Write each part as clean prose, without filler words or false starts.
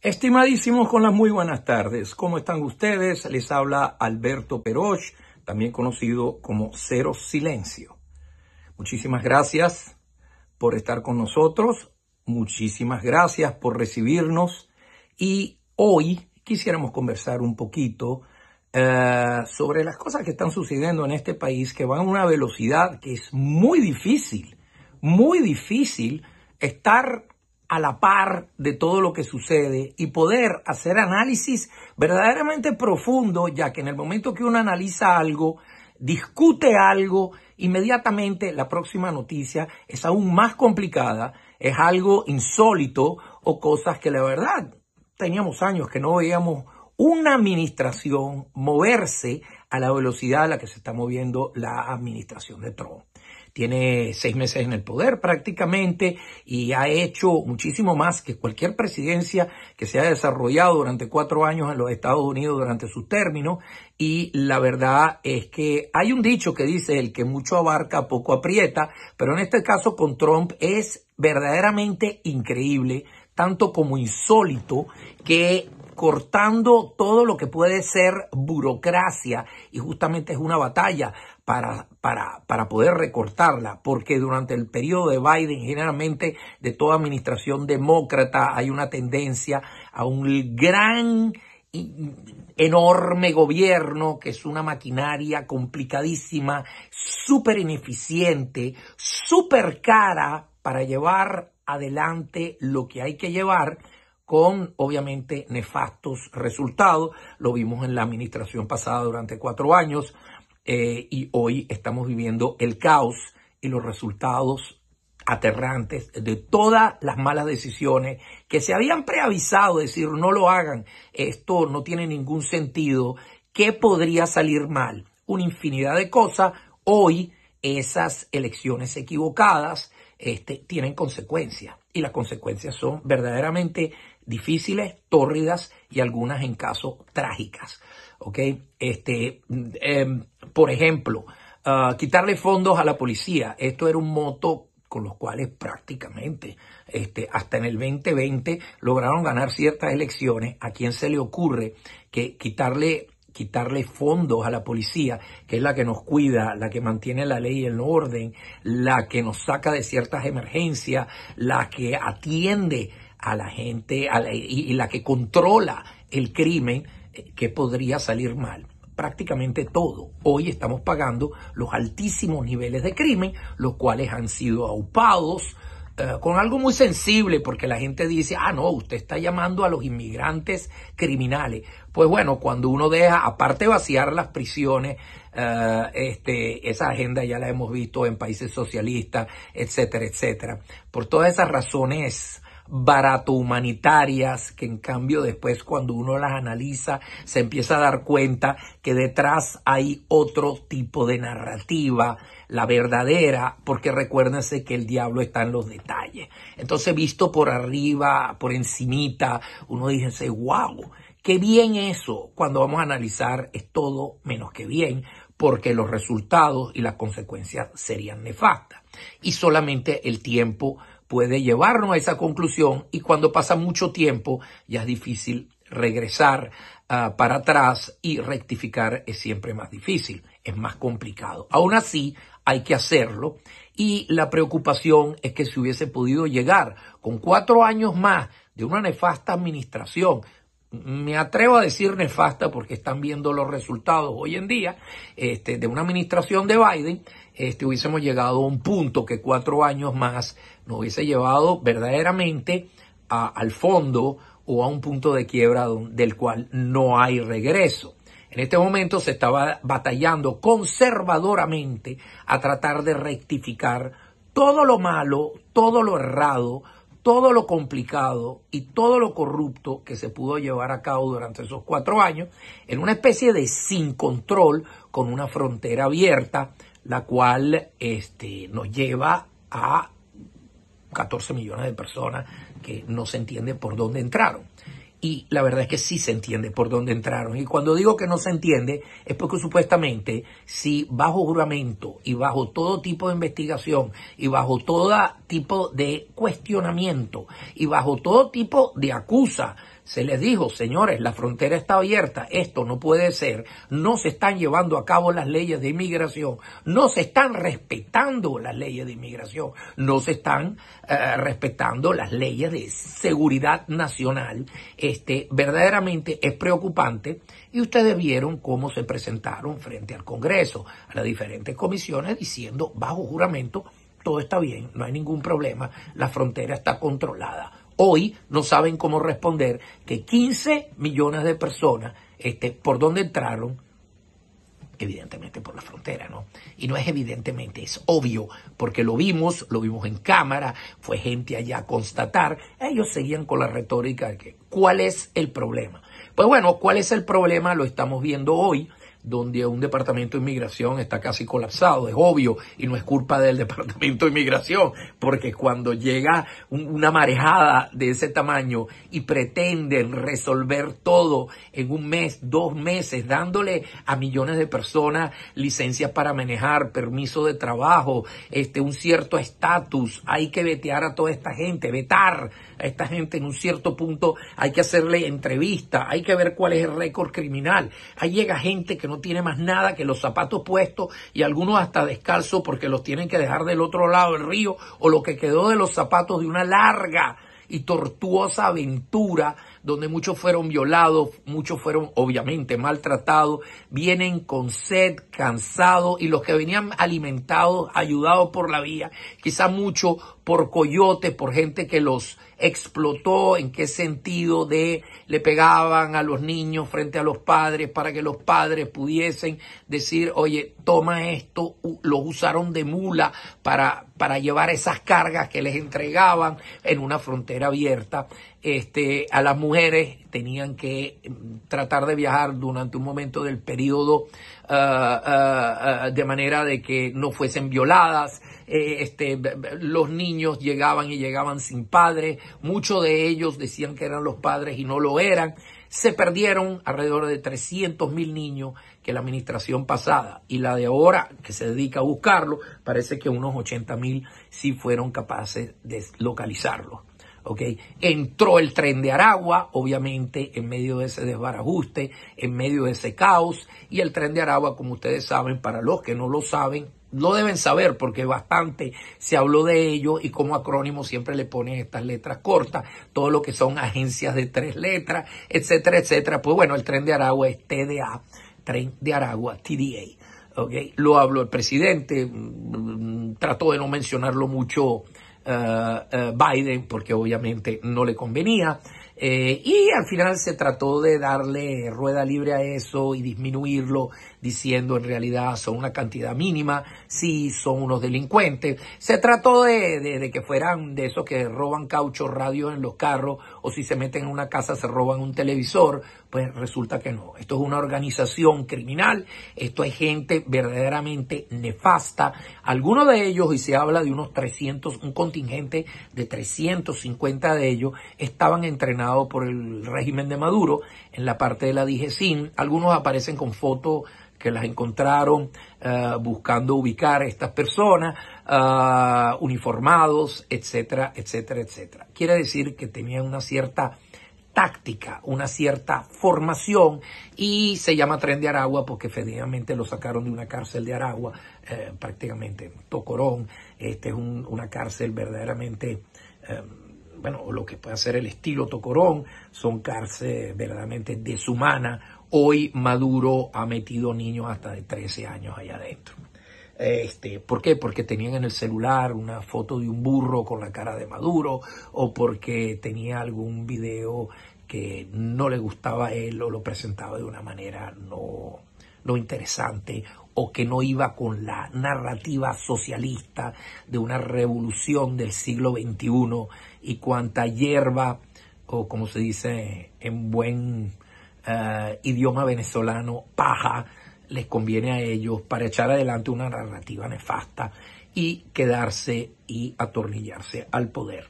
Estimadísimos, con las muy buenas tardes. ¿Cómo están ustedes? Les habla Alberto Peroch, también conocido como Cero Silencio. Muchísimas gracias por estar con nosotros. Muchísimas gracias por recibirnos. Y hoy quisiéramos conversar un poquito sobre las cosas que están sucediendo en este país, que van a una velocidad que es muy difícil estar a la par de todo lo que sucede y poder hacer análisis verdaderamente profundo, ya que en el momento que uno analiza algo, discute algo, inmediatamente la próxima noticia es aún más complicada, es algo insólito o cosas que la verdad teníamos años que no veíamos una administración moverse a la velocidad a la que se está moviendo la administración de Trump. Tiene 6 meses en el poder prácticamente y ha hecho muchísimo más que cualquier presidencia que se haya desarrollado durante 4 años en los Estados Unidos durante su término. Y la verdad es que hay un dicho que dice: el que mucho abarca, poco aprieta, pero en este caso con Trump es verdaderamente increíble, tanto como insólito, que cortando todo lo que puede ser burocracia, y justamente es una batalla para poder recortarla, porque durante el periodo de Biden, generalmente de toda administración demócrata, hay una tendencia a un gran, enorme gobierno que es una maquinaria complicadísima, súper ineficiente, súper cara para llevar adelante lo que hay que llevar, con obviamente nefastos resultados. Lo vimos en la administración pasada durante 4 años y hoy estamos viviendo el caos y los resultados aterrantes de todas las malas decisiones que se habían preavisado, decir no lo hagan, esto no tiene ningún sentido, ¿qué podría salir mal? Una infinidad de cosas. Hoy esas elecciones equivocadas tienen consecuencias, y las consecuencias son verdaderamente difíciles, tórridas y algunas en casos trágicas. ¿Ok? Por ejemplo, quitarle fondos a la policía. Esto era un moto con los cuales prácticamente hasta en el 2020 lograron ganar ciertas elecciones. ¿A quién se le ocurre que quitarle fondos a la policía, que es la que nos cuida, la que mantiene la ley y el orden, la que nos saca de ciertas emergencias, la que atiende a la gente y la que controla el crimen? ¿Qué podría salir mal? Prácticamente todo. Hoy estamos pagando los altísimos niveles de crimen, los cuales han sido aupados con algo muy sensible, porque la gente dice: ah, no, usted está llamando a los inmigrantes criminales. Pues bueno, cuando uno deja, aparte de vaciar las prisiones, esa agenda ya la hemos visto en países socialistas, etcétera, etcétera. Por todas esas razones barato humanitarias, que en cambio después cuando uno las analiza se empieza a dar cuenta que detrás hay otro tipo de narrativa, la verdadera, porque recuérdense que el diablo está en los detalles. Entonces, visto por arriba, por encimita, uno dice: wow, qué bien eso. Cuando vamos a analizar es todo menos que bien, porque los resultados y las consecuencias serían nefastas. Y solamente el tiempo puede llevarnos a esa conclusión, y cuando pasa mucho tiempo ya es difícil regresar para atrás, y rectificar es siempre más difícil, es más complicado. Aún así hay que hacerlo, y la preocupación es que si hubiese podido llegar con 4 años más de una nefasta administración, me atrevo a decir nefasta porque están viendo los resultados hoy en día, de una administración de Biden, hubiésemos llegado a un punto que 4 años más nos hubiese llevado verdaderamente al fondo, o a un punto de quiebra del cual no hay regreso. En este momento se estaba batallando conservadoramente a tratar de rectificar todo lo malo, todo lo errado, todo lo complicado y todo lo corrupto que se pudo llevar a cabo durante esos 4 años, en una especie de sin control, con una frontera abierta, la cual nos lleva a 14 millones de personas que no se entiende por dónde entraron. Y la verdad es que sí se entiende por dónde entraron. Y cuando digo que no se entiende, es porque supuestamente, si bajo juramento y bajo todo tipo de investigación y bajo todo tipo de cuestionamiento y bajo todo tipo de acusa se les dijo, señores, la frontera está abierta, esto no puede ser, no se están llevando a cabo las leyes de inmigración, no se están respetando las leyes de inmigración, no se están respetando las leyes de seguridad nacional. Verdaderamente es preocupante, y ustedes vieron cómo se presentaron frente al Congreso, a las diferentes comisiones, diciendo bajo juramento, todo está bien, no hay ningún problema, la frontera está controlada. Hoy no saben cómo responder que 15 millones de personas, ¿por dónde entraron? Evidentemente por la frontera, ¿no? Y no es evidentemente, es obvio, porque lo vimos en cámara, fue gente allá a constatar, ellos seguían con la retórica de que, ¿cuál es el problema? Pues bueno, ¿cuál es el problema? Lo estamos viendo hoy, donde un departamento de inmigración está casi colapsado, es obvio, y no es culpa del departamento de inmigración, porque cuando llega una marejada de ese tamaño y pretenden resolver todo en un mes, 2 meses, dándole a millones de personas licencias para manejar, permiso de trabajo, un cierto estatus, hay que vetar a toda esta gente, vetar a esta gente en un cierto punto, hay que hacerle entrevista, hay que ver cuál es el récord criminal, ahí llega gente que no tiene más nada que los zapatos puestos y algunos hasta descalzos porque los tienen que dejar del otro lado del río o lo que quedó de los zapatos de una larga y tortuosa aventura donde muchos fueron violados, muchos fueron obviamente maltratados, vienen con sed, cansados, y los que venían alimentados, ayudados por la vía, quizá mucho por coyotes, por gente que los explotó. ¿En qué sentido? Le pegaban a los niños frente a los padres para que los padres pudiesen decir, oye, toma esto, los usaron de mula para llevar esas cargas que les entregaban en una frontera abierta. A las mujeres tenían que tratar de viajar durante un momento del periodo de manera de que no fuesen violadas. Los niños llegaban sin padres, muchos de ellos decían que eran los padres y no lo eran. Se perdieron alrededor de 300,000 niños que la administración pasada y la de ahora, que se dedica a buscarlo, parece que unos 80,000 sí fueron capaces de localizarlos. ¿Okay? Entró el Tren de Aragua, obviamente, en medio de ese desbarajuste, en medio de ese caos, y el Tren de Aragua, como ustedes saben, para los que no lo saben, lo deben saber porque bastante se habló de ello, y como acrónimo siempre le ponen estas letras cortas, todo lo que son agencias de 3 letras, etcétera, etcétera. Pues bueno, el Tren de Aragua es TDA, Tren de Aragua, TDA. ¿Okay? Lo habló el presidente, trató de no mencionarlo mucho Biden porque obviamente no le convenía, y al final se trató de darle rueda libre a eso y disminuirlo diciendo en realidad son una cantidad mínima, sí son unos delincuentes. Se trató de que fueran de esos que roban caucho, radio en los carros, o si se meten en una casa se roban un televisor. Pues resulta que no, esto es una organización criminal, esto es gente verdaderamente nefasta. Algunos de ellos, y se habla de unos 300, un contingente de 350 de ellos, estaban entrenados por el régimen de Maduro en la parte de la DGCIN. Algunos aparecen con fotos que las encontraron buscando ubicar a estas personas, uniformados, etcétera, etcétera, etcétera. Quiere decir que tenían una cierta táctica, una cierta formación, y se llama Tren de Aragua porque efectivamente lo sacaron de una cárcel de Aragua, prácticamente Tocorón. Es una cárcel verdaderamente, bueno, lo que puede ser el estilo Tocorón, son cárceles verdaderamente deshumanas. Hoy Maduro ha metido niños hasta de 13 años allá adentro. ¿Por qué? Porque tenían en el celular una foto de un burro con la cara de Maduro, o porque tenía algún video que no le gustaba a él o lo presentaba de una manera no interesante, o que no iba con la narrativa socialista de una revolución del siglo XXI, y cuanta hierba, o como se dice en buen idioma venezolano, paja, les conviene a ellos para echar adelante una narrativa nefasta y quedarse y atornillarse al poder.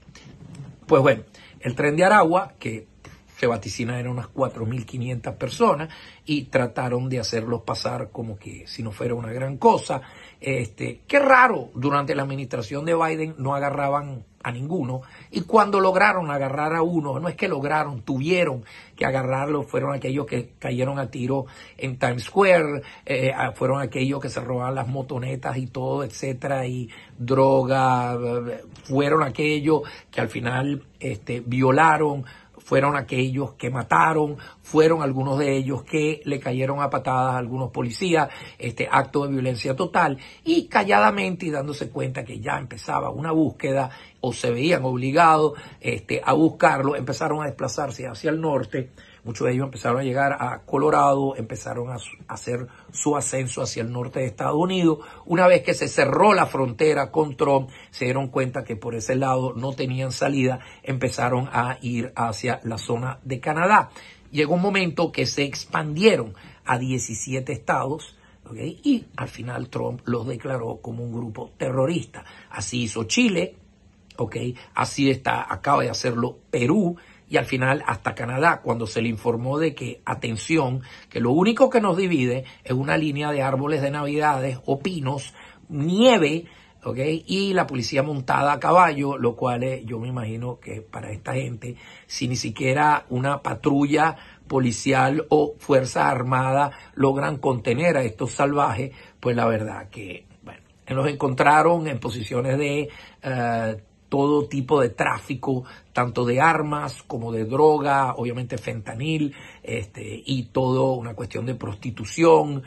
Pues bueno, el Tren de Aragua, que se vaticina eran unas 4.500 personas, y trataron de hacerlos pasar como que si no fuera una gran cosa. Qué raro, durante la administración de Biden no agarraban a ninguno, y cuando lograron agarrar a uno, no es que lograron, tuvieron que agarrarlo, fueron aquellos que cayeron a tiro en Times Square, fueron aquellos que se robaban las motonetas y todo, etcétera, y droga, fueron aquellos que al final violaron, fueron aquellos que mataron, fueron algunos de ellos que le cayeron a patadas a algunos policías, acto de violencia total, y calladamente, y dándose cuenta que ya empezaba una búsqueda, o se veían obligados a buscarlo, empezaron a desplazarse hacia el norte. Muchos de ellos empezaron a llegar a Colorado, empezaron a hacer su ascenso hacia el norte de Estados Unidos. Una vez que se cerró la frontera con Trump, se dieron cuenta que por ese lado no tenían salida, empezaron a ir hacia la zona de Canadá. Llegó un momento que se expandieron a 17 estados, ¿okay? Y al final Trump los declaró como un grupo terrorista. Así hizo Chile, ¿okay? Así acaba de hacerlo Perú, y al final hasta Canadá, cuando se le informó de que, atención, que lo único que nos divide es una línea de árboles de navidades o pinos, nieve, ¿okay? Y la policía montada a caballo, lo cual yo me imagino que para esta gente, si ni siquiera una patrulla policial o fuerza armada logran contener a estos salvajes, pues la verdad que, bueno, los encontraron en posiciones de todo tipo de tráfico, tanto de armas como de droga, obviamente fentanil, y todo una cuestión de prostitución,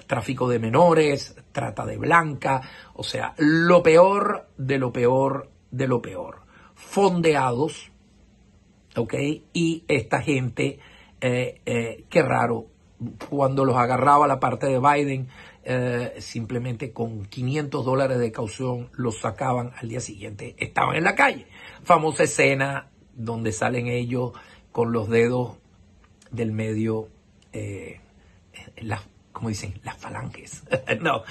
tráfico de menores, trata de blanca, o sea, lo peor de lo peor de lo peor. Fondeados, ¿ok? Y esta gente, qué raro, cuando los agarraba la parte de Biden, simplemente con $500 de caución los sacaban, al día siguiente estaban en la calle. Famosa escena donde salen ellos con los dedos del medio, ¿cómo dicen? Las falanges. No,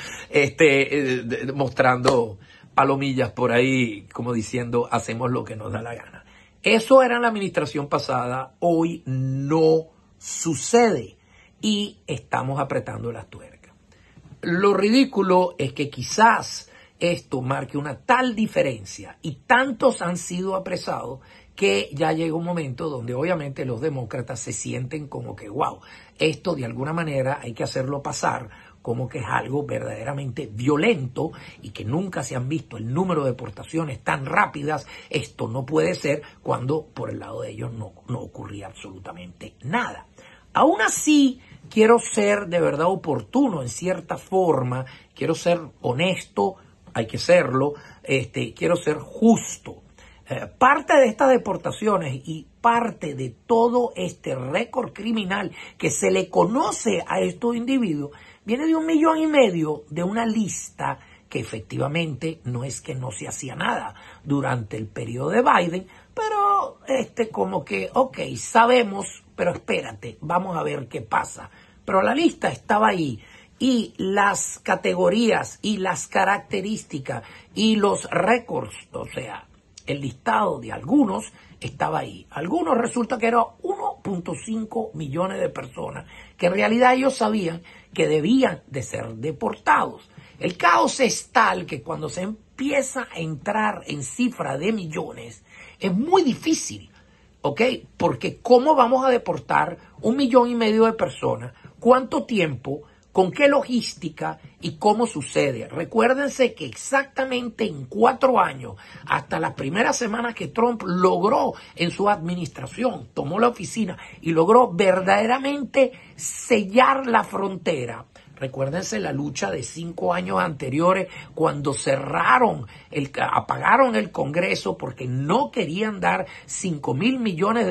mostrando palomillas por ahí, como diciendo, hacemos lo que nos da la gana. Eso era en la administración pasada, hoy no sucede y estamos apretando las tuercas. Lo ridículo es que quizás esto marque una tal diferencia y tantos han sido apresados que ya llega un momento donde obviamente los demócratas se sienten como que, wow, esto de alguna manera hay que hacerlo pasar como que es algo verdaderamente violento y que nunca se han visto el número de deportaciones tan rápidas. Esto no puede ser, cuando por el lado de ellos no ocurría absolutamente nada. Aún así, quiero ser de verdad oportuno en cierta forma, quiero ser honesto, hay que serlo, quiero ser justo. Parte de estas deportaciones y parte de todo este récord criminal que se le conoce a estos individuos viene de 1,5 millones de una lista que efectivamente no es que no se hacía nada durante el periodo de Biden, pero como que, ok, sabemos, pero espérate, vamos a ver qué pasa. Pero la lista estaba ahí y las categorías y las características y los récords, o sea, el listado de algunos estaba ahí. Algunos resulta que eran 1.5 millones de personas que en realidad ellos sabían que debían de ser deportados. El caos es tal que cuando se empieza a entrar en cifra de millones es muy difícil, ¿ok? Porque ¿cómo vamos a deportar 1,5 millones de personas? ¿Cuánto tiempo? ¿Con qué logística? ¿Y cómo sucede? Recuérdense que exactamente en 4 años, hasta las primeras semanas que Trump logró en su administración, tomó la oficina y logró verdaderamente sellar la frontera. Recuérdense la lucha de 5 años anteriores cuando apagaron el Congreso porque no querían dar $5,000 millones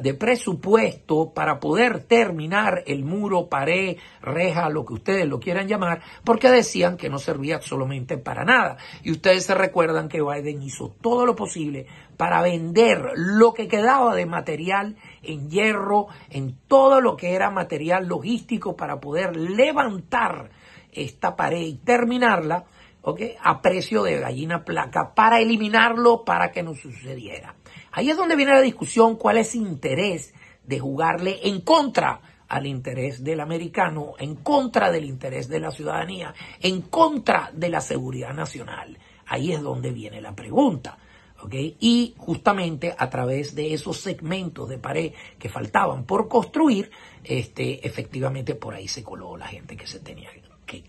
de presupuesto para poder terminar el muro, pared, reja, lo que ustedes lo quieran llamar, porque decían que no servía absolutamente para nada. Y ustedes se recuerdan que Biden hizo todo lo posible para vender lo que quedaba de material en hierro, en todo lo que era material logístico para poder levantar esta pared y terminarla, ¿okay? A precio de gallina placa, para eliminarlo, para que no sucediera. Ahí es donde viene la discusión, cuál es el interés de jugarle en contra al interés del americano, en contra del interés de la ciudadanía, en contra de la seguridad nacional. Ahí es donde viene la pregunta. ¿Okay? Y justamente a través de esos segmentos de pared que faltaban por construir, efectivamente por ahí se coló la gente que se tenía, que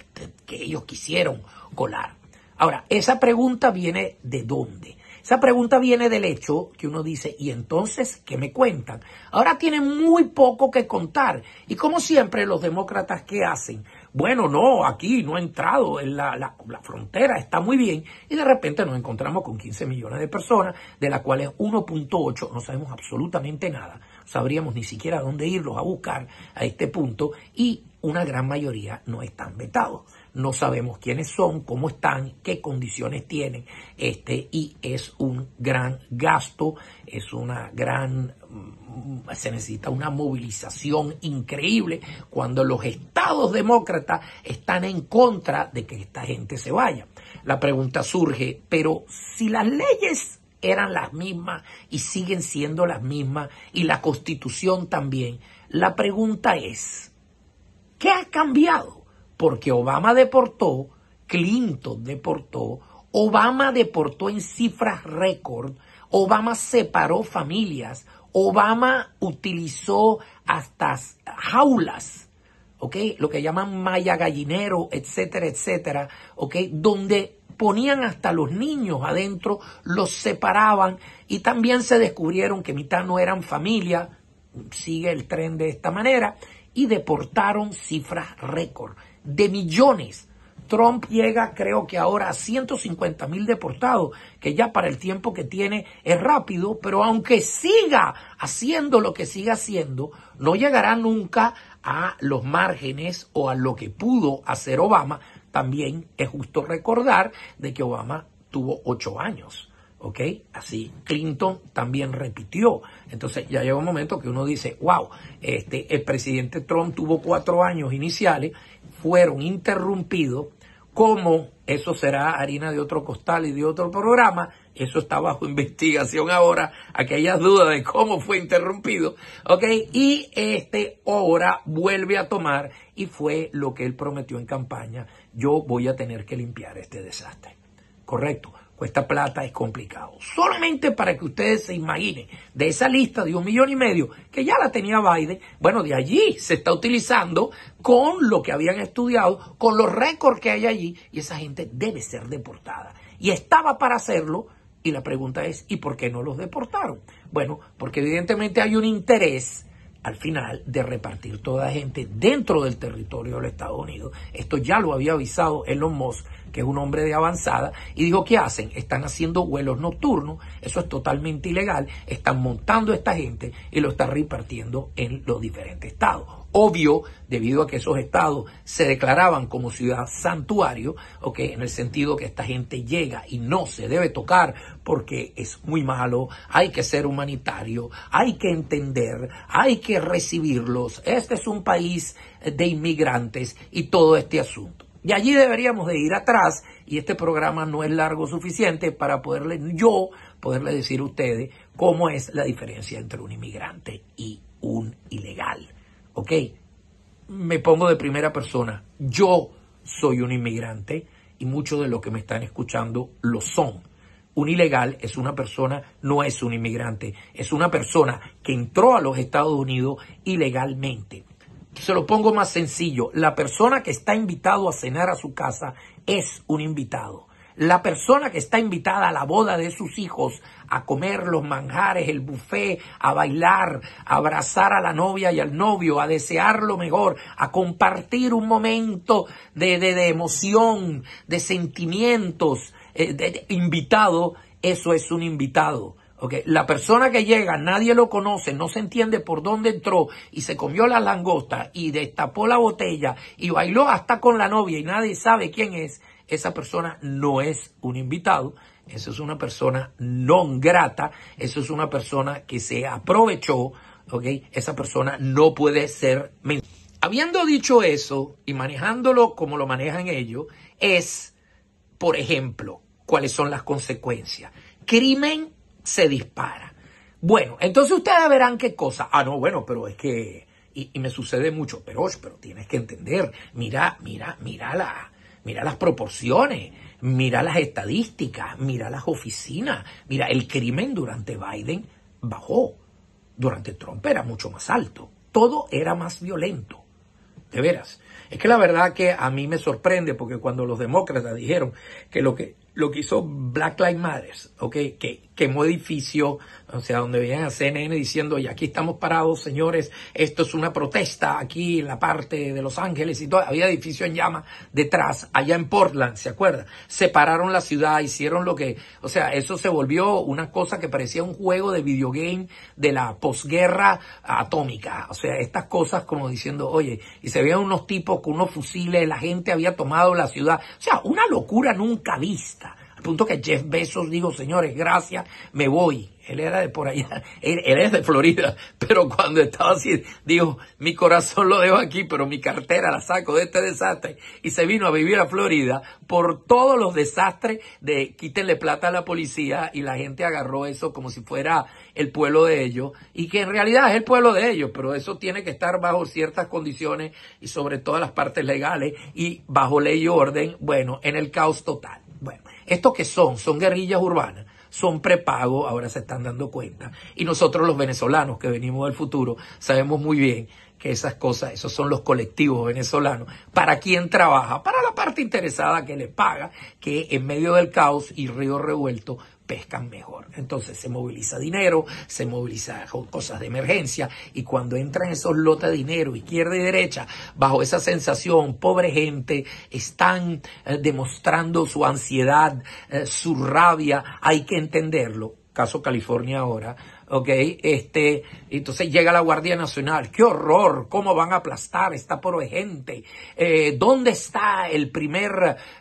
ellos quisieron colar. Ahora, esa pregunta viene ¿de dónde? Esa pregunta viene del hecho que uno dice, ¿y entonces qué me cuentan? Ahora tienen muy poco que contar. Y como siempre, los demócratas, ¿qué hacen? Bueno, no, aquí no ha entrado en la frontera, está muy bien. Y de repente nos encontramos con 15 millones de personas, de las cuales 1.8 no sabemos absolutamente nada. No sabríamos ni siquiera dónde irlos a buscar a este punto. Y una gran mayoría no están vetados. No sabemos quiénes son, cómo están, qué condiciones tienen, y es un gran gasto, se necesita una movilización increíble cuando los estados demócratas están en contra de que esta gente se vaya. La pregunta surge, pero si las leyes eran las mismas y siguen siendo las mismas y la Constitución también, la pregunta es, ¿qué ha cambiado? Porque Obama deportó, Clinton deportó, Obama deportó en cifras récord, Obama separó familias, Obama utilizó hasta jaulas, ¿ok? Lo que llaman malla gallinero, etcétera, etcétera, ¿ok? Donde ponían hasta los niños adentro, los separaban y también se descubrieron que mitad no eran familia, sigue el tren de esta manera, y deportaron cifras récord de millones. Trump llega, creo que ahora, a 150,000 deportados, que ya para el tiempo que tiene es rápido, pero aunque siga haciendo lo que siga haciendo, no llegará nunca a los márgenes o a lo que pudo hacer Obama. También es justo recordar de que Obama tuvo 8 años. ¿Ok? Así Clinton también repitió. Entonces ya llega un momento que uno dice, wow, el presidente Trump tuvo 4 años iniciales, fueron interrumpidos. ¿Cómo? Eso será harina de otro costal y de otro programa. Eso está bajo investigación ahora, aquellas dudas de cómo fue interrumpido. ¿Ok? Y ahora vuelve a tomar y fue lo que él prometió en campaña. Yo voy a tener que limpiar este desastre. ¿Correcto? Cuesta plata, es complicado. Solamente para que ustedes se imaginen, de esa lista de 1,5 millones, que ya la tenía Biden, bueno, de allí se está utilizando con lo que habían estudiado, con los récords que hay allí, y esa gente debe ser deportada. Y estaba para hacerlo, y la pregunta es, ¿y por qué no los deportaron? Bueno, porque evidentemente hay un interés al final de repartir toda la gente dentro del territorio de los Estados Unidos. Esto ya lo había avisado Elon Musk, que es un hombre de avanzada, y dijo, ¿qué hacen? Están haciendo vuelos nocturnos, eso es totalmente ilegal, están montando a esta gente y lo están repartiendo en los diferentes estados. Obvio, debido a que esos estados se declaraban como ciudad santuario, ¿okay? En el sentido que esta gente llega y no se debe tocar porque es muy malo, hay que ser humanitario, hay que entender, hay que recibirlos. Este es un país de inmigrantes y todo este asunto. Y allí deberíamos de ir atrás, y este programa no es largo suficiente para poderle decir a ustedes cómo es la diferencia entre un inmigrante y un ilegal. ¿Ok? Me pongo de primera persona. Yo soy un inmigrante y muchos de los que me están escuchando lo son. Un ilegal es una persona, no es un inmigrante, es una persona que entró a los Estados Unidos ilegalmente. Se lo pongo más sencillo, la persona que está invitado a cenar a su casa es un invitado. La persona que está invitada a la boda de sus hijos, a comer los manjares, el buffet, a bailar, a abrazar a la novia y al novio, a desear lo mejor, a compartir un momento de emoción, de sentimientos, invitado, eso es un invitado. Okay. La persona que llega, nadie lo conoce, no se entiende por dónde entró y se comió la langosta y destapó la botella y bailó hasta con la novia y nadie sabe quién es, esa persona no es un invitado, eso es una persona non grata, eso es una persona que se aprovechó, okay. Esa persona no puede ser. Habiendo dicho eso y manejándolo como lo manejan ellos, es, por ejemplo, cuáles son las consecuencias. Crimen se dispara. Bueno, entonces ustedes verán qué cosa. Ah, no, bueno, pero es que, y me sucede mucho, pero tienes que entender, mira las proporciones, mira las estadísticas, mira las oficinas, mira, el crimen durante Biden bajó, durante Trump era mucho más alto, todo era más violento. De veras. Es que la verdad que a mí me sorprende porque cuando los demócratas dijeron que lo que hizo Black Lives Matter, ¿okay? Que quemó edificios, o sea, donde veían a CNN diciendo, y aquí estamos parados, señores, esto es una protesta aquí en la parte de Los Ángeles y todo, había edificios en llamas detrás, allá en Portland, ¿se acuerda? Separaron la ciudad, hicieron lo que, o sea, eso se volvió una cosa que parecía un juego de videogame de la posguerra atómica, o sea, estas cosas como diciendo, oye, y se veían unos tipos con unos fusiles, la gente había tomado la ciudad, o sea, una locura nunca vista. Al punto que Jeff Bezos dijo, señores, gracias, me voy. Él era de por allá, él es de Florida, pero cuando estaba así, dijo, mi corazón lo dejo aquí, pero mi cartera la saco de este desastre. Y se vino a vivir a Florida por todos los desastres de quítenle plata a la policía, y la gente agarró eso como si fuera el pueblo de ellos, y que en realidad es el pueblo de ellos, pero eso tiene que estar bajo ciertas condiciones y sobre todas las partes legales y bajo ley y orden, bueno, en el caos total. Bueno, ¿estos qué son? Son guerrillas urbanas, son prepago, ahora se están dando cuenta. Y nosotros los venezolanos que venimos del futuro sabemos muy bien que esas cosas, esos son los colectivos venezolanos. ¿Para quién trabaja? Para la parte interesada que le paga, que en medio del caos y río revuelto pescan mejor. Entonces se moviliza dinero, se moviliza cosas de emergencia, y cuando entran esos lotes de dinero, izquierda y derecha, bajo esa sensación, pobre gente, están demostrando su ansiedad, su rabia, hay que entenderlo. Caso California ahora, ¿ok? Entonces llega la Guardia Nacional, ¡qué horror! ¿Cómo van a aplastar esta pobre gente? ¿Dónde está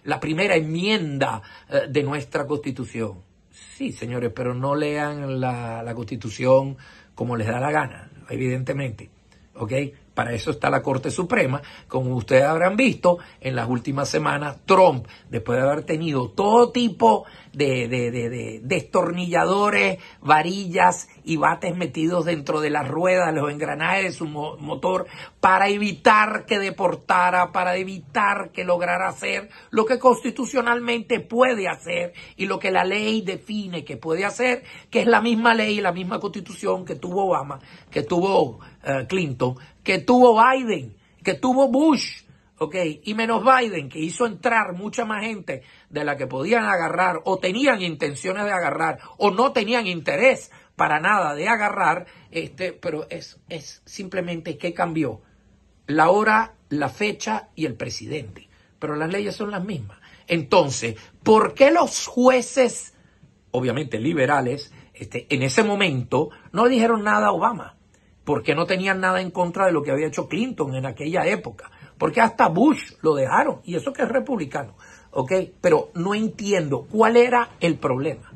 la primera enmienda de nuestra Constitución? Sí, señores, pero no lean la Constitución como les da la gana, evidentemente, ¿ok? Para eso está la Corte Suprema. Como ustedes habrán visto, en las últimas semanas, Trump, después de haber tenido todo tipo de destornilladores, varillas y bates metidos dentro de las ruedas, los engranajes de su motor, para evitar que deportara, para evitar que lograra hacer lo que constitucionalmente puede hacer y lo que la ley define que puede hacer, que es la misma ley y la misma Constitución que tuvo Obama, que tuvo Clinton, que tuvo Biden, que tuvo Bush, ¿ok? Y menos Biden, que hizo entrar mucha más gente de la que podían agarrar, o tenían intenciones de agarrar, o no tenían interés para nada de agarrar, pero es simplemente que cambió la hora, la fecha y el presidente. Pero las leyes son las mismas. Entonces, ¿por qué los jueces, obviamente liberales, en ese momento no le dijeron nada a Obama? Porque no tenían nada en contra de lo que había hecho Clinton en aquella época. Porque hasta Bush lo dejaron, y eso que es republicano, ¿ok? Pero no entiendo cuál era el problema,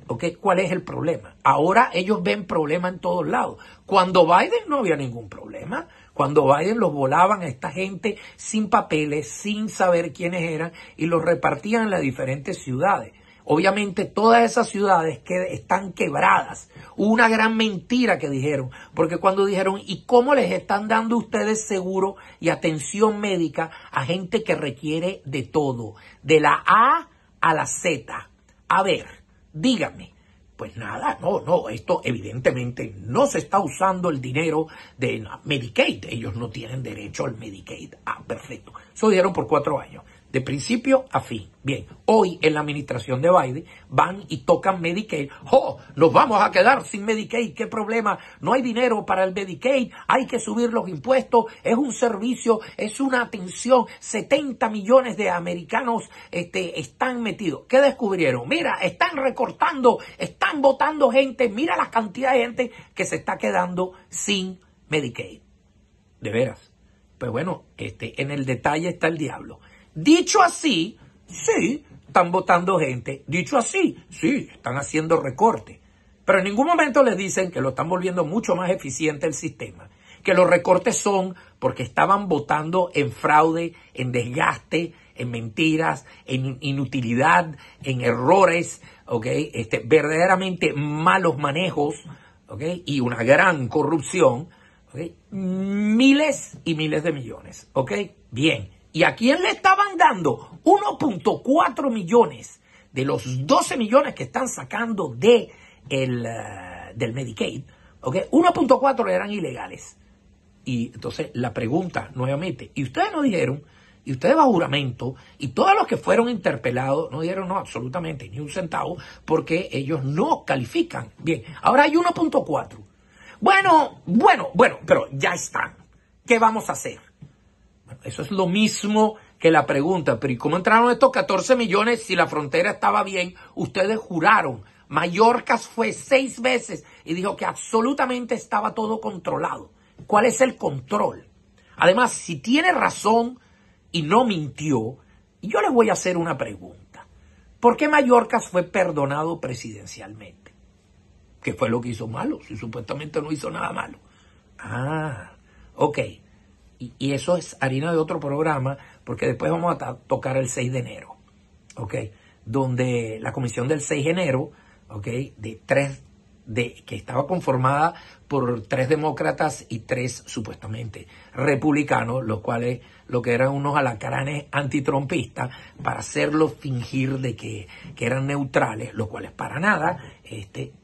¿ok? ¿Cuál es el problema? Ahora ellos ven problema en todos lados. Cuando Biden no había ningún problema. Cuando Biden los volaban a esta gente sin papeles, sin saber quiénes eran, y los repartían en las diferentes ciudades. Obviamente todas esas ciudades están quebradas. Hubo una gran mentira que dijeron, porque cuando dijeron, ¿y cómo les están dando ustedes seguro y atención médica a gente que requiere de todo? De la A a la Z. A ver, dígame. Pues nada, no, esto evidentemente no se está usando el dinero de Medicaid. Ellos no tienen derecho al Medicaid. Ah, perfecto. Eso dijeron por 4 años. De principio a fin. Bien, hoy en la administración de Biden van y tocan Medicaid. ¡Oh! Nos vamos a quedar sin Medicaid. ¿Qué problema? No hay dinero para el Medicaid. Hay que subir los impuestos. Es un servicio, es una atención. 70 millones de americanos están metidos. ¿Qué descubrieron? Mira, están recortando, están votando gente. Mira la cantidad de gente que se está quedando sin Medicaid. De veras. Pues bueno, en el detalle está el diablo. Dicho así, sí, están votando gente. Dicho así, sí, están haciendo recortes. Pero en ningún momento les dicen que lo están volviendo mucho más eficiente el sistema. Que los recortes son porque estaban votando en fraude, en desgaste, en mentiras, en inutilidad, en errores, ¿ok? Verdaderamente malos manejos, ¿ok? Y una gran corrupción, ¿ok? Miles y miles de millones, ¿ok? Bien. ¿Y a quién le estaban dando 1.4 millones de los 12 millones que están sacando del Medicaid? ¿Ok? 1.4 eran ilegales. Y entonces la pregunta nuevamente, y ustedes no dijeron, y ustedes bajo juramento, y todos los que fueron interpelados no dijeron no, absolutamente ni un centavo, porque ellos no califican. Bien, ahora hay 1.4. Bueno, pero ya están. ¿Qué vamos a hacer? Bueno, eso es lo mismo que la pregunta, pero ¿y cómo entraron estos 14 millones si la frontera estaba bien? Ustedes juraron. Mayorkas fue 6 veces y dijo que absolutamente estaba todo controlado. ¿Cuál es el control? Además, si tiene razón y no mintió, yo les voy a hacer una pregunta. ¿Por qué Mayorkas fue perdonado presidencialmente? ¿Qué fue lo que hizo malo? Si supuestamente no hizo nada malo. Ah, ok. Y eso es harina de otro programa, porque después vamos a tocar el 6 de enero, ¿ok? Donde la comisión del 6 de enero, ¿ok? Que estaba conformada por 3 demócratas y 3 supuestamente republicanos, los cuales lo que eran unos alacranes antitrumpistas para hacerlos fingir de que eran neutrales, los cuales para nada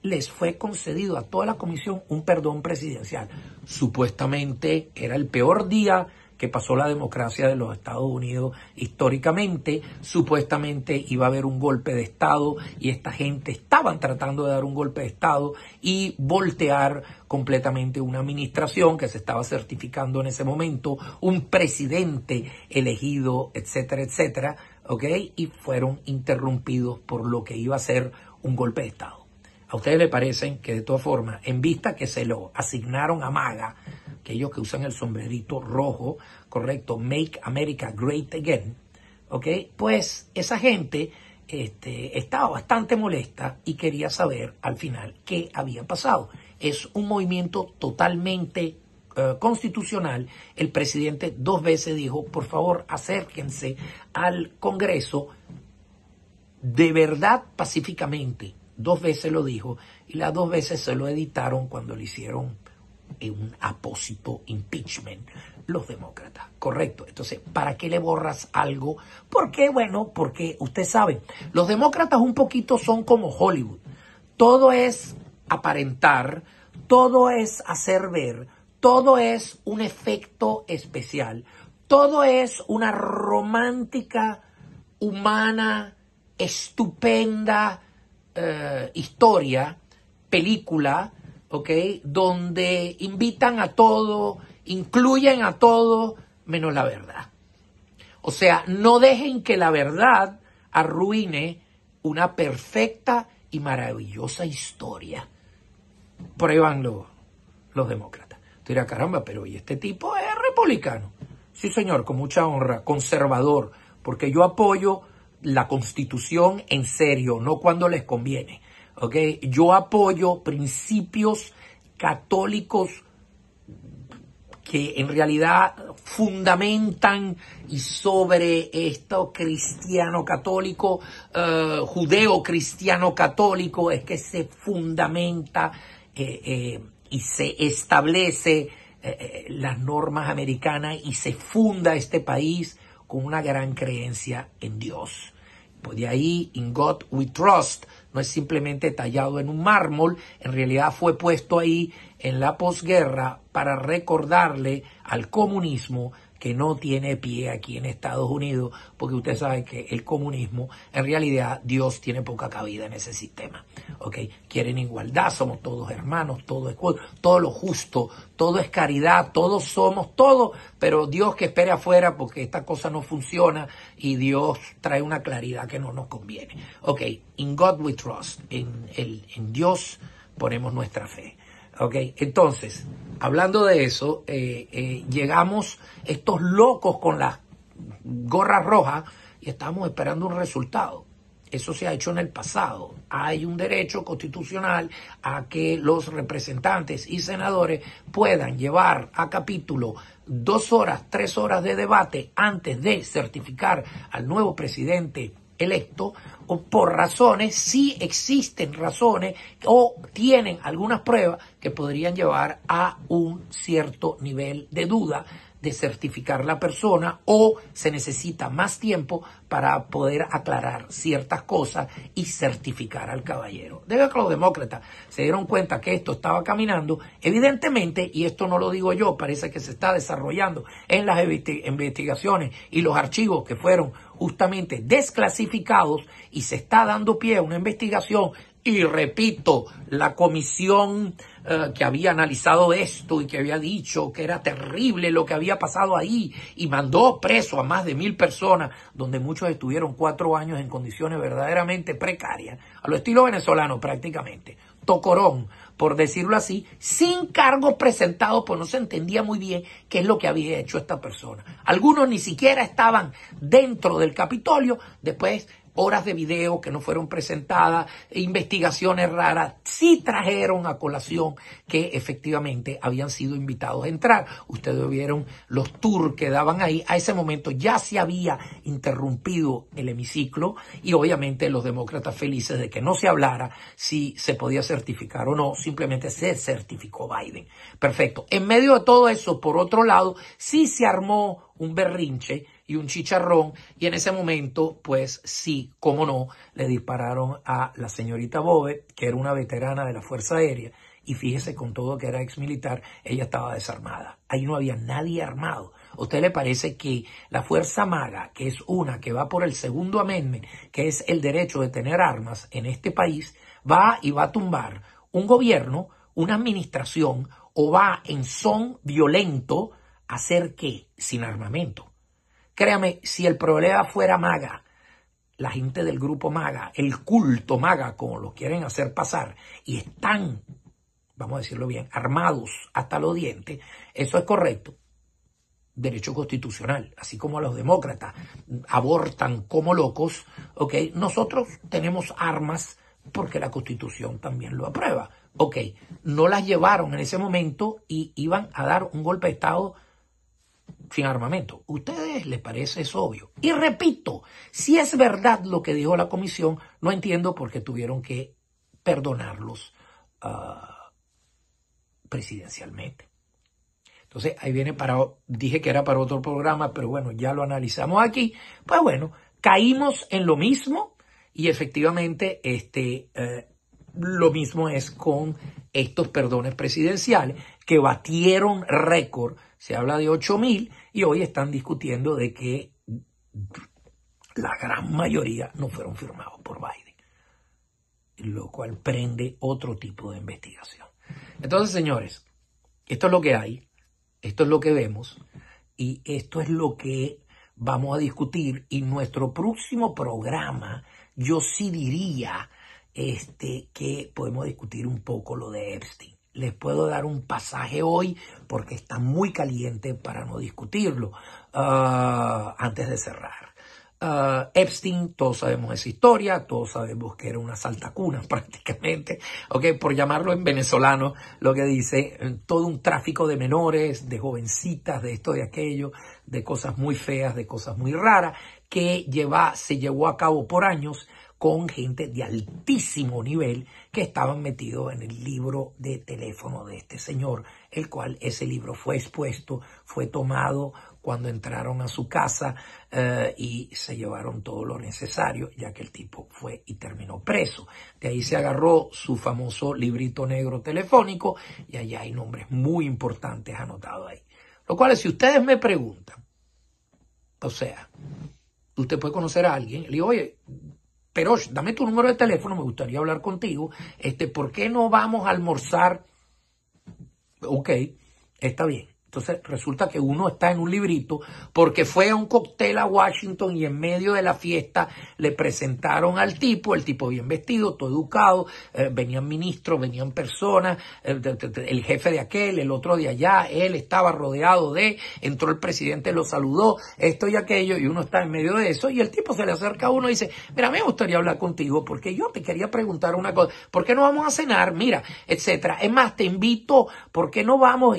les fue concedido a toda la comisión un perdón presidencial. Supuestamente era el peor día que pasó la democracia de los Estados Unidos históricamente. Supuestamente iba a haber un golpe de Estado y esta gente estaban tratando de dar un golpe de Estado y voltear completamente una administración que se estaba certificando en ese momento, un presidente elegido, etcétera, etcétera, ¿ok? Y fueron interrumpidos por lo que iba a ser un golpe de Estado. ¿A ustedes les parecen que de todas formas, en vista que se lo asignaron a MAGA, aquellos que usan el sombrerito rojo, correcto, Make America Great Again, ¿ok? Pues esa gente estaba bastante molesta y quería saber al final qué había pasado. Es un movimiento totalmente constitucional. El presidente 2 veces dijo, por favor, acérquense al Congreso de verdad pacíficamente. 2 veces lo dijo y las 2 veces se lo editaron cuando le hicieron un apósito impeachment los demócratas, correcto. Entonces, ¿para qué le borras algo? ¿Por qué? Bueno, porque usted sabe, los demócratas un poquito son como Hollywood. Todo es aparentar, todo es hacer ver, todo es un efecto especial, todo es una romántica, humana, estupenda historia, película, ¿ok? Donde invitan a todo, incluyen a todo, menos la verdad. O sea, no dejen que la verdad arruine una perfecta y maravillosa historia. Por ahí van los demócratas. Tú dirás, caramba, pero ¿y este tipo es republicano? Sí, señor, con mucha honra, conservador, porque yo apoyo la Constitución en serio, no cuando les conviene. ¿Okay? Yo apoyo principios católicos que en realidad fundamentan y sobre esto cristiano católico, judeo cristiano católico, es que se fundamenta y se establece las normas americanas y se funda este país con una gran creencia en Dios. Pues de ahí, In God We Trust, no es simplemente tallado en un mármol, en realidad fue puesto ahí en la posguerra para recordarle al comunismo que no tiene pie aquí en Estados Unidos, porque usted sabe que el comunismo, en realidad, Dios tiene poca cabida en ese sistema. ¿Okay? Quieren igualdad, somos todos hermanos, todo es todo lo justo, todo es caridad, todos somos todo, pero Dios que espere afuera porque esta cosa no funciona y Dios trae una claridad que no nos conviene. Ok, in God we trust, en Dios ponemos nuestra fe. Ok, entonces, hablando de eso, llegamos estos locos con las gorras rojas y estamos esperando un resultado. Eso se ha hecho en el pasado. Hay un derecho constitucional a que los representantes y senadores puedan llevar a capítulo 2 horas, 3 horas de debate antes de certificar al nuevo presidente electo o por razones, sí existen razones o tienen algunas pruebas que podrían llevar a un cierto nivel de duda de certificar la persona, o se necesita más tiempo para poder aclarar ciertas cosas y certificar al caballero. Debido a que los demócratas se dieron cuenta que esto estaba caminando, evidentemente, y esto no lo digo yo, parece que se está desarrollando en las investigaciones y los archivos que fueron justamente desclasificados, y se está dando pie a una investigación. Y repito, la comisión que había analizado esto y que había dicho que era terrible lo que había pasado ahí y mandó preso a más de 1,000 personas, donde muchos estuvieron 4 años en condiciones verdaderamente precarias, a lo estilo venezolano prácticamente, tocorón, por decirlo así, sin cargos presentados, pues no se entendía muy bien qué es lo que había hecho esta persona. Algunos ni siquiera estaban dentro del Capitolio. Después, horas de video que no fueron presentadas, investigaciones raras, sí trajeron a colación que efectivamente habían sido invitados a entrar. Ustedes vieron los tours que daban ahí. A ese momento ya se había interrumpido el hemiciclo y obviamente los demócratas felices de que no se hablara si se podía certificar o no, simplemente se certificó Biden. Perfecto. En medio de todo eso, por otro lado, sí se armó un berrinche y un chicharrón, y en ese momento, pues sí, cómo no, le dispararon a la señorita Bobet, que era una veterana de la Fuerza Aérea, y fíjese, con todo que era ex militar, ella estaba desarmada. Ahí no había nadie armado. ¿A usted le parece que la Fuerza MAGA, que es una que va por el segundo amendment, que es el derecho de tener armas en este país, va y va a tumbar un gobierno, una administración, o va en son violento a hacer qué? Sin armamento. Créame, si el problema fuera MAGA, la gente del grupo MAGA, el culto MAGA, como lo quieren hacer pasar, y están, vamos a decirlo bien, armados hasta los dientes, eso es correcto. Derecho constitucional, así como los demócratas abortan como locos, ¿ok? Nosotros tenemos armas porque la Constitución también lo aprueba, ¿ok? No las llevaron en ese momento y iban a dar un golpe de Estado sin armamento. ¿A ustedes les parece eso obvio? Y repito, si es verdad lo que dijo la comisión, no entiendo por qué tuvieron que perdonarlos presidencialmente. Entonces, ahí viene dije que era para otro programa, pero bueno, ya lo analizamos aquí. Pues bueno, caímos en lo mismo y efectivamente lo mismo es con estos perdones presidenciales que batieron récord. Se habla de 8,000 y hoy están discutiendo de que la gran mayoría no fueron firmados por Biden, lo cual prende otro tipo de investigación. Entonces, señores, esto es lo que hay, esto es lo que vemos y esto es lo que vamos a discutir. Y nuestro próximo programa, yo sí diría que podemos discutir un poco lo de Epstein. Les puedo dar un pasaje hoy porque está muy caliente para no discutirlo antes de cerrar. Epstein, todos sabemos esa historia, todos sabemos que era una saltacunas prácticamente, ¿okay? Por llamarlo en venezolano, lo que dice, todo un tráfico de menores, de jovencitas, de esto, de aquello, de cosas muy feas, de cosas muy raras, que se llevó a cabo por años con gente de altísimo nivel que estaban metidos en el libro de teléfono de este señor, el cual ese libro fue expuesto, fue tomado cuando entraron a su casa y se llevaron todo lo necesario, ya que el tipo fue y terminó preso. De ahí se agarró su famoso librito negro telefónico y allá hay nombres muy importantes anotados ahí. Lo cual, si ustedes me preguntan, o sea, usted puede conocer a alguien, le digo, oye, pero dame tu número de teléfono, me gustaría hablar contigo, ¿por qué no vamos a almorzar? Ok, está bien. Entonces resulta que uno está en un librito porque fue a un cóctel a Washington y en medio de la fiesta le presentaron al tipo, el tipo bien vestido, todo educado, venían ministros, venían personas, el jefe de aquel, el otro de allá, él estaba rodeado entró el presidente, lo saludó, esto y aquello, y uno está en medio de eso, y el tipo se le acerca a uno y dice, mira, me gustaría hablar contigo porque yo te quería preguntar una cosa, ¿por qué no vamos a cenar? Mira, etcétera. Es más, te invito, ¿por qué no vamos?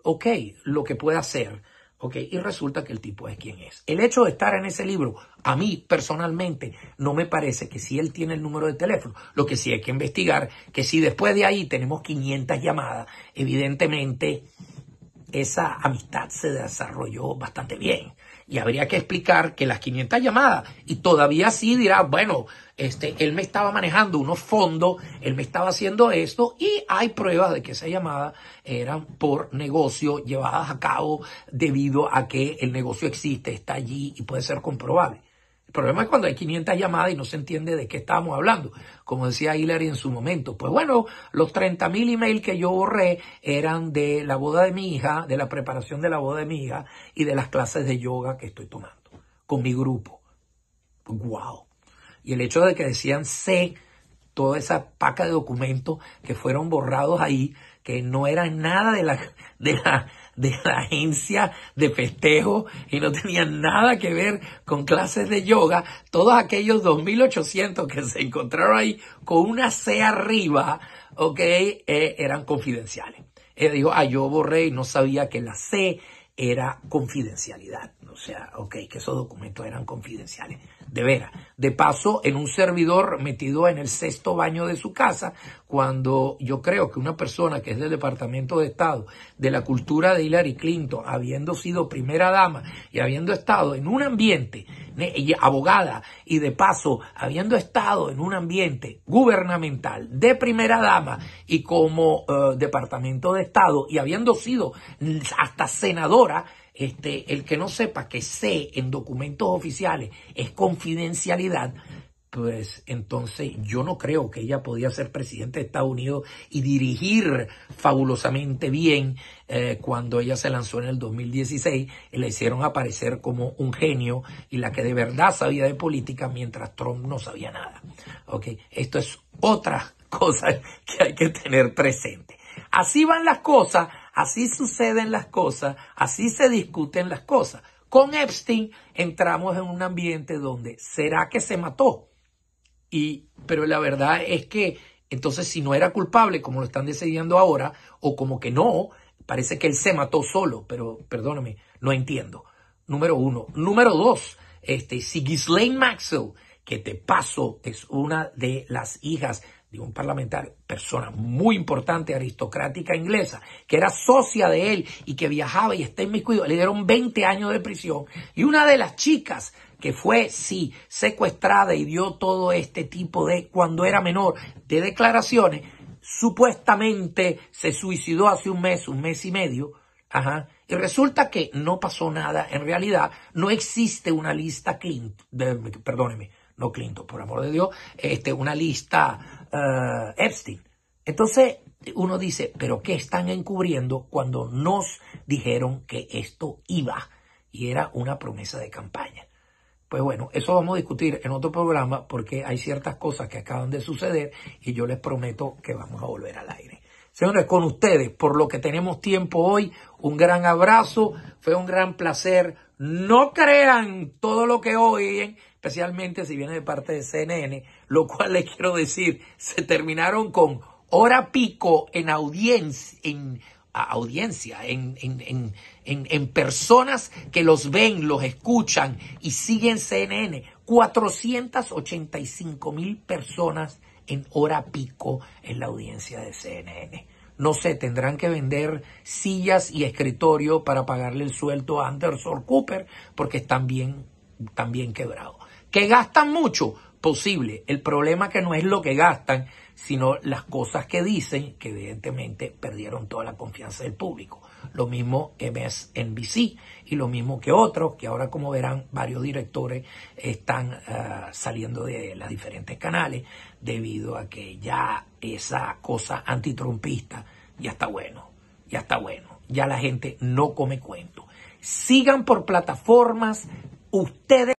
Ok, lo que puede hacer, ¿ok? Y resulta que el tipo es quien es. El hecho de estar en ese libro, a mí personalmente, no me parece que si él tiene el número de teléfono. Lo que sí hay que investigar, que si después de ahí tenemos 500 llamadas, evidentemente esa amistad se desarrolló bastante bien. Y habría que explicar que las 500 llamadas, y todavía sí dirá, bueno, él me estaba manejando unos fondos, él me estaba haciendo esto, y hay pruebas de que esas llamadas eran por negocio llevadas a cabo debido a que el negocio existe, está allí y puede ser comprobable. El problema es cuando hay 500 llamadas y no se entiende de qué estábamos hablando. Como decía Hillary en su momento. Pues bueno, los 30,000 emails que yo borré eran de la boda de mi hija, de la preparación de la boda de mi hija y de las clases de yoga que estoy tomando con mi grupo. ¡Wow! Y el hecho de que decían C, toda esa paca de documentos que fueron borrados ahí, que no eran nada de la agencia de festejo y no tenían nada que ver con clases de yoga, todos aquellos 2.800 que se encontraron ahí con una C arriba, ¿ok? Eran confidenciales. Ella dijo, yo borré y no sabía que la C era confidencialidad. O sea, ok, que esos documentos eran confidenciales. De veras. De paso, en un servidor metido en el 6º baño de su casa, cuando yo creo que una persona que es del Departamento de Estado, de la cultura de Hillary Clinton, habiendo sido primera dama y habiendo estado en un ambiente, abogada, y de paso, habiendo estado en un ambiente gubernamental de primera dama y como Departamento de Estado y habiendo sido hasta senadora, el que no sepa que C en documentos oficiales es confidencialidad, pues entonces yo no creo que ella podía ser presidente de Estados Unidos y dirigir fabulosamente bien cuando ella se lanzó en el 2016 y la hicieron aparecer como un genio y la que de verdad sabía de política mientras Trump no sabía nada. ¿Okay? Esto es otra cosa que hay que tener presente. Así van las cosas, así suceden las cosas, así se discuten las cosas. Con Epstein entramos en un ambiente donde ¿será que se mató? Pero la verdad es que entonces si no era culpable, como lo están decidiendo ahora, o como que no, parece que él se mató solo, pero perdóname, no entiendo. Número uno. Número dos, si Ghislaine Maxwell, que de paso es una de las hijas de un parlamentario, persona muy importante, aristocrática inglesa, que era socia de él y que viajaba y está inmiscuido, le dieron 20 años de prisión. Y una de las chicas que fue, sí, secuestrada y dio todo este tipo de, cuando era menor, de declaraciones, supuestamente se suicidó hace un mes y medio, y resulta que no pasó nada. En realidad, no existe una lista perdóneme, no Clinton, por amor de Dios, una lista Epstein. Entonces uno dice, ¿pero qué están encubriendo cuando nos dijeron que esto iba? Y era una promesa de campaña. Pues bueno, eso vamos a discutir en otro programa porque hay ciertas cosas que acaban de suceder y yo les prometo que vamos a volver al aire. Señores, con ustedes, por lo que tenemos tiempo hoy, un gran abrazo, fue un gran placer. No crean todo lo que oyen, especialmente si viene de parte de CNN, lo cual les quiero decir, se terminaron con hora pico en en personas que los ven, los escuchan y siguen CNN. 485,000 personas en hora pico en la audiencia de CNN. No sé, tendrán que vender sillas y escritorio para pagarle el sueldo a Anderson Cooper porque están bien quebrados. ¿Que gastan mucho? Posible. El problema que no es lo que gastan, sino las cosas que dicen, que evidentemente perdieron toda la confianza del público. Lo mismo MSNBC y lo mismo que otros, que ahora, como verán, varios directores están saliendo de los diferentes canales debido a que ya esa cosa antitrumpista ya está bueno. Ya la gente no come cuento. Sigan por plataformas, ustedes